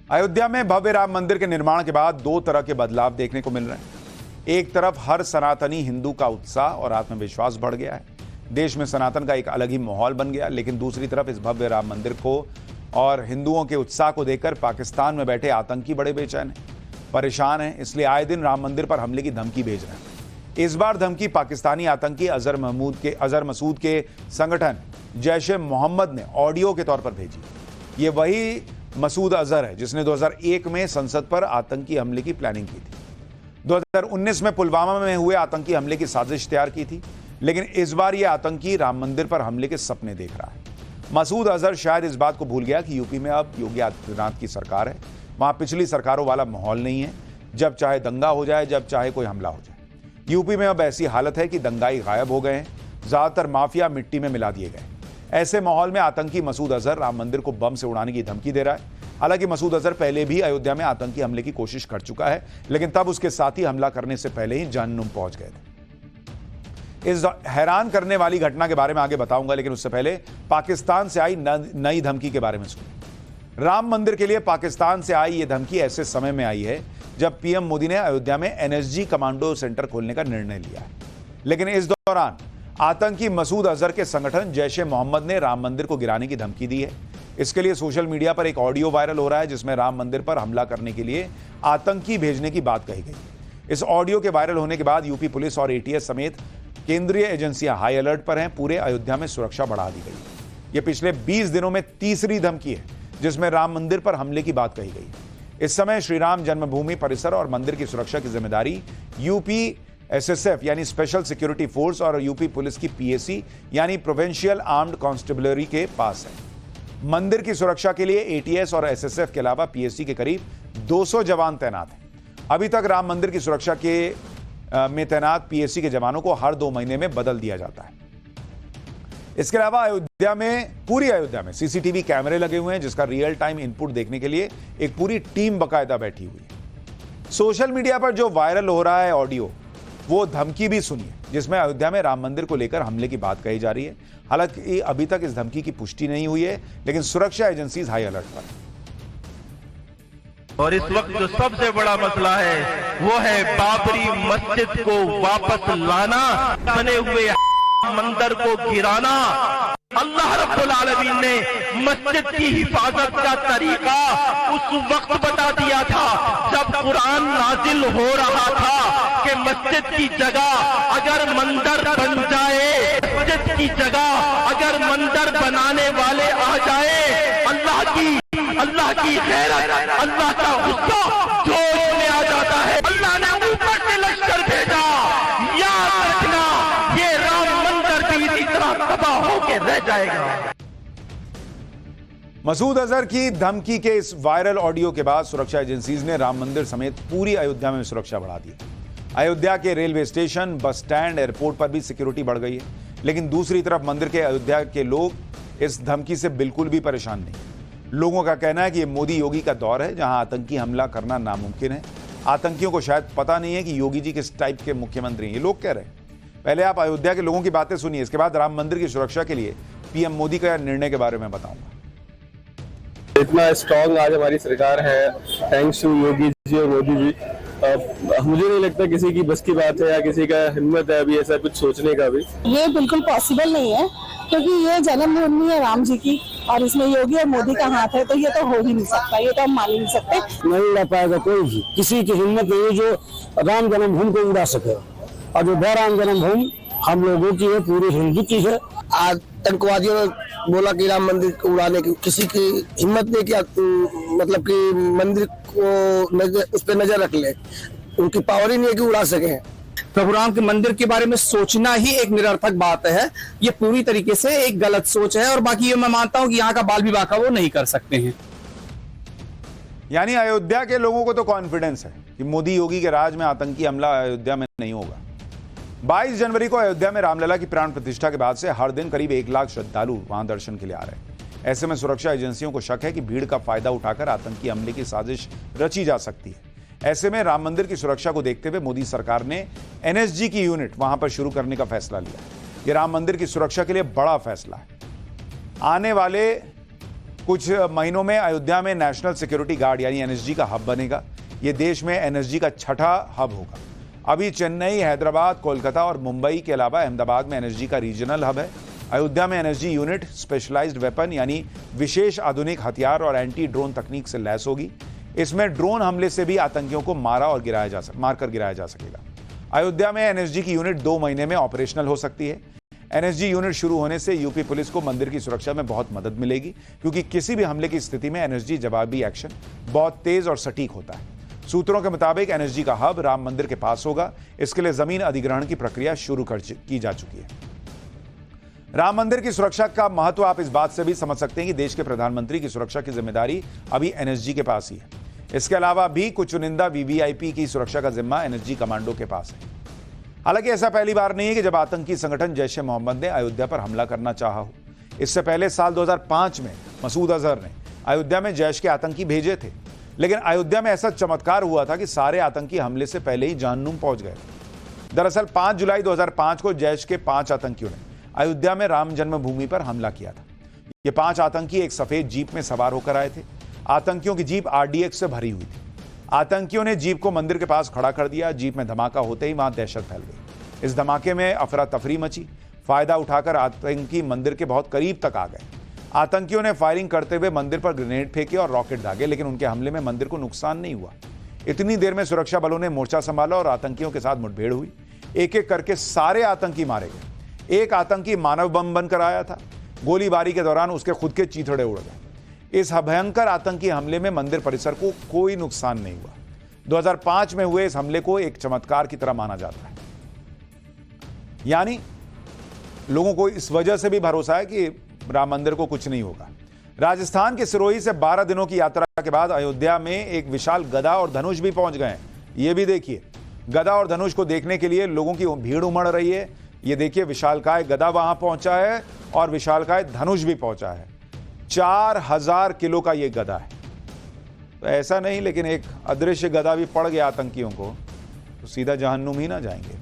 अयोध्या में भव्य राम मंदिर के निर्माण के बाद दो तरह के बदलाव देखने को मिल रहे हैं। एक तरफ हर सनातनी हिंदू का उत्साह और आत्मविश्वास बढ़ गया है, देश में सनातन का एक अलग ही माहौल बन गया। लेकिन दूसरी तरफ इस भव्य राम मंदिर को और हिंदुओं के उत्साह को देखकर पाकिस्तान में बैठे आतंकी बड़े बेचैन हैं, परेशान हैं, इसलिए आए दिन राम मंदिर पर हमले की धमकी भेज रहे हैं। इस बार धमकी पाकिस्तानी आतंकी अजहर मसूद के संगठन जैश-ए मोहम्मद ने ऑडियो के तौर पर भेजी। ये वही मसूद अजहर है जिसने 2001 में संसद पर आतंकी हमले की प्लानिंग की थी। 2019 में पुलवामा में हुए आतंकी हमले की साजिश तैयार की थी, लेकिन इस बार यह आतंकी राम मंदिर पर हमले के सपने देख रहा है। मसूद अजहर शायद इस बात को भूल गया कि यूपी में अब योगी आदित्यनाथ की सरकार है, वहां पिछली सरकारों वाला माहौल नहीं है, जब चाहे दंगा हो जाए, जब चाहे कोई हमला हो जाए। यूपी में अब ऐसी हालत है कि दंगाई गायब हो गए हैं, ज्यादातर माफिया मिट्टी में मिला दिए गए। ऐसे माहौल में आतंकी मसूद अजहर राम मंदिर को बम से उड़ाने की धमकी दे रहा है। हालांकि मसूद अजहर पहले भी अयोध्या में आतंकी हमले की कोशिश कर चुका है, लेकिन तब उसके साथी हमला करने से पहले ही जहन्नुम पहुंच गए थे। इस हैरान करने वाली घटना के बारे में आगे बताऊंगा, लेकिन उससे पहले पाकिस्तान से आई नई धमकी के बारे में सुनिए। राम मंदिर के लिए पाकिस्तान से आई यह धमकी ऐसे समय में आई है जब पीएम मोदी ने अयोध्या में एनएसजी कमांडो सेंटर खोलने का निर्णय लिया है। लेकिन इस दौरान आतंकी मसूद अजहर के संगठन जैश-ए मोहम्मद ने राम मंदिर को गिराने की धमकी दी है। इसके लिए सोशल मीडिया पर एक ऑडियो वायरल हो रहा है जिसमें राम मंदिर पर हमला करने के लिए आतंकी भेजने की बात कही गई। इस ऑडियो के वायरल होने के बाद यूपी पुलिस और एटीएस समेत केंद्रीय एजेंसियां हाई अलर्ट पर हैं। पूरे अयोध्या में सुरक्षा बढ़ा दी गई। यह पिछले 20 दिनों में तीसरी धमकी है जिसमें राम मंदिर पर हमले की बात कही गई। इस समय श्री राम जन्मभूमि परिसर और मंदिर की सुरक्षा की जिम्मेदारी यूपी एसएसएफ यानी स्पेशल सिक्योरिटी फोर्स और यूपी पुलिस की पीएसी यानी प्रोविंशियल आर्म्ड कांस्टेबलरी के पास है। मंदिर की सुरक्षा के लिए एटीएस और एसएसएफ के अलावा पीएसी के करीब 200 जवान तैनात हैं। अभी तक राम मंदिर की सुरक्षा में तैनात पीएसी के जवानों को हर 2 महीने में बदल दिया जाता है। इसके अलावा पूरी अयोध्या में सीसीटीवी कैमरे लगे हुए हैं जिसका रियल टाइम इनपुट देखने के लिए एक पूरी टीम बकायदा बैठी हुई है। सोशल मीडिया पर जो वायरल हो रहा है ऑडियो, वो धमकी भी सुनिए जिसमें अयोध्या में राम मंदिर को लेकर हमले की बात कही जा रही है। हालांकि अभी तक इस धमकी की पुष्टि नहीं हुई है, लेकिन सुरक्षा एजेंसीज हाई अलर्ट पर है। और इस वक्त जो सबसे बड़ा मसला है वो है बाबरी मस्जिद को वापस लाना, बने हुए मंदिर को गिराना। अल्लाह रब्बुल आलमीन ने मस्जिद की हिफाजत का तरीका उस वक्त बता दिया था जब कुरान नाजिल हो रहा था कि मस्जिद की जगह अगर मंदिर बन जाए, मस्जिद की जगह अगर मंदिर बनाने वाले आ जाए, अल्लाह की गैरत, अल्लाह का गुस्सा जोश में आ जाता है। अल्लाह ने ऊपर से लश्कर भेजा। याद रखना, ये राम मंदिर भी इसी तरह तबाह होकर रह जाएगा। मसूद अजहर की धमकी के इस वायरल ऑडियो के बाद सुरक्षा एजेंसीज ने राम मंदिर समेत पूरी अयोध्या में सुरक्षा बढ़ा दी। अयोध्या के railway station, bus stand, airport पर भी सिक्योरिटी बढ़ गई है। लेकिन दूसरी तरफ मंदिर के अयोध्या के लोग इस धमकी से बिल्कुल भी परेशान नहीं। लोगों का कहना है कि ये मोदी योगी का दौर है जहां आतंकी हमला करना नामुमकिन है। आतंकियों को शायद पता नहीं है कि योगी जी किस टाइप के मुख्यमंत्री हैं, ये लोग कह रहे हैं। पहले आप अयोध्या के लोगों की बातें सुनिए, इसके बाद राम मंदिर की सुरक्षा के लिए पीएम मोदी का निर्णय के बारे में बताऊंगा। इतना स्ट्रांग आज हमारी सरकार है, थैंक्स टू योगी जी और मोदी जी। मुझे नहीं लगता किसी की बस की बात है या किसी का हिम्मत है अभी ऐसा कुछ सोचने का भी। ये बिल्कुल पॉसिबल नहीं है क्योंकि ये जन्मभूमि है राम जी की और इसमें योगी और मोदी का हाथ है, तो ये तो हो ही नहीं सकता, ये तो हम मान ही नहीं सकते। नहीं रह पाएगा कोई भी, किसी की हिम्मत नहीं जो राम जन्मभूमि को उड़ा सके। और जो राम जन्मभूमि हम लोगों की है, पूरे हिंदू की है। आतंकवादियों ने बोला कि राम मंदिर को उड़ाने की किसी की हिम्मत नहीं किया, मतलब कि मंदिर को उस पर नजर रख ले, उनकी पावर ही नहीं है कि उड़ा सके। प्रभु राम के मंदिर के बारे में सोचना ही एक निरर्थक बात है। ये पूरी तरीके से एक गलत सोच है और बाकी ये मैं मानता हूं कि यहाँ का बाल विवाह का वो नहीं कर सकते हैं। यानी अयोध्या के लोगों को तो कॉन्फिडेंस है कि मोदी योगी के राज में आतंकी हमला अयोध्या में नहीं होगा। 22 जनवरी को अयोध्या में रामलला की प्राण प्रतिष्ठा के बाद से हर दिन करीब 1 लाख श्रद्धालु वहां दर्शन के लिए आ रहे हैं। ऐसे में सुरक्षा एजेंसियों को शक है कि भीड़ का फायदा उठाकर आतंकी हमले की साजिश रची जा सकती है। ऐसे में राम मंदिर की सुरक्षा को देखते हुए मोदी सरकार ने एनएसजी की यूनिट वहां पर शुरू करने का फैसला लिया। यह राम मंदिर की सुरक्षा के लिए बड़ा फैसला है। आने वाले कुछ महीनों में अयोध्या में नेशनल सिक्योरिटी गार्ड यानी एनएसजी का हब बनेगा। यह देश में एनएसजी का छठा हब होगा। अभी चेन्नई, हैदराबाद, कोलकाता और मुंबई के अलावा अहमदाबाद में एनएसजी का रीजनल हब है। अयोध्या में एनएसजी यूनिट स्पेशलाइज्ड वेपन यानी विशेष आधुनिक हथियार और एंटी ड्रोन तकनीक से लैस होगी। इसमें ड्रोन हमले से भी आतंकियों को मारकर गिराया जा सकेगा। अयोध्या में एनएसजी की यूनिट 2 महीने में ऑपरेशनल हो सकती है। एनएसजी यूनिट शुरू होने से यूपी पुलिस को मंदिर की सुरक्षा में बहुत मदद मिलेगी, क्योंकि किसी भी हमले की स्थिति में एनएसजी जवाबी एक्शन बहुत तेज और सटीक होता है। सूत्रों के मुताबिक एनएसजी का हब राम मंदिर के पास होगा। इसके लिए जमीन अधिग्रहण की प्रक्रिया शुरू की जा चुकी है। राम मंदिर की सुरक्षा का महत्व आप इस बात से भी समझ सकते हैं कि देश के प्रधानमंत्री की सुरक्षा की जिम्मेदारी अभी एनएसजी के पास ही है। इसके अलावा भी कुछ चुनिंदा वीवीआईपी की सुरक्षा का जिम्मा एनएसजी कमांडो के पास है। हालांकि ऐसा पहली बार नहीं है कि जब आतंकी संगठन जैश ए मोहम्मद ने अयोध्या पर हमला करना चाहा हो। इससे पहले साल 2005 में मसूद अजहर ने अयोध्या में जैश के आतंकी भेजे थे, लेकिन अयोध्या में ऐसा चमत्कार हुआ था कि सारे आतंकी हमले से पहले ही जहन्नुम पहुंच गए। दरअसल 5 जुलाई 2005 को जैश के 5 आतंकियों ने अयोध्या में राम जन्मभूमि पर हमला किया था। ये 5 आतंकी एक सफेद जीप में सवार होकर आए थे। आतंकियों की जीप आरडीएक्स से भरी हुई थी। आतंकियों ने जीप को मंदिर के पास खड़ा कर दिया। जीप में धमाका होते ही वहां दहशत फैल गई। इस धमाके में अफरा तफरी मची। फायदा उठाकर आतंकी मंदिर के बहुत करीब तक आ गए। आतंकियों ने फायरिंग करते हुए मंदिर पर ग्रेनेड फेंके और रॉकेट दागे, लेकिन उनके हमले में मंदिर को नुकसान नहीं हुआ। इतनी देर में सुरक्षा बलों ने मोर्चा संभाला और आतंकियों के साथ मुठभेड़ हुई। एक एक करके सारे आतंकी मारे गए। एक आतंकी मानव बम बनकर आया था। गोलीबारी के दौरान उसके खुद के चीथड़े उड़ गए। इस भयंकर आतंकी हमले में मंदिर परिसर को कोई नुकसान नहीं हुआ। 2005 में हुए इस हमले को एक चमत्कार की तरह माना जाता है। यानी लोगों को इस वजह से भी भरोसा है कि राम मंदिर को कुछ नहीं होगा। राजस्थान के सिरोही से 12 दिनों की यात्रा के बाद अयोध्या में एक विशाल गदा और धनुष भी पहुंच गए हैं। ये भी देखिए, गदा और धनुष को देखने के लिए लोगों की भीड़ उमड़ रही है। ये देखिए, विशालकाय गदा वहां पहुंचा है और विशालकाय धनुष भी पहुंचा है। 4000 किलो का ये गदा है। तो ऐसा नहीं, लेकिन एक अदृश्य गदा भी पड़ गया आतंकियों को तो सीधा जहन्नुम ही ना जाएंगे।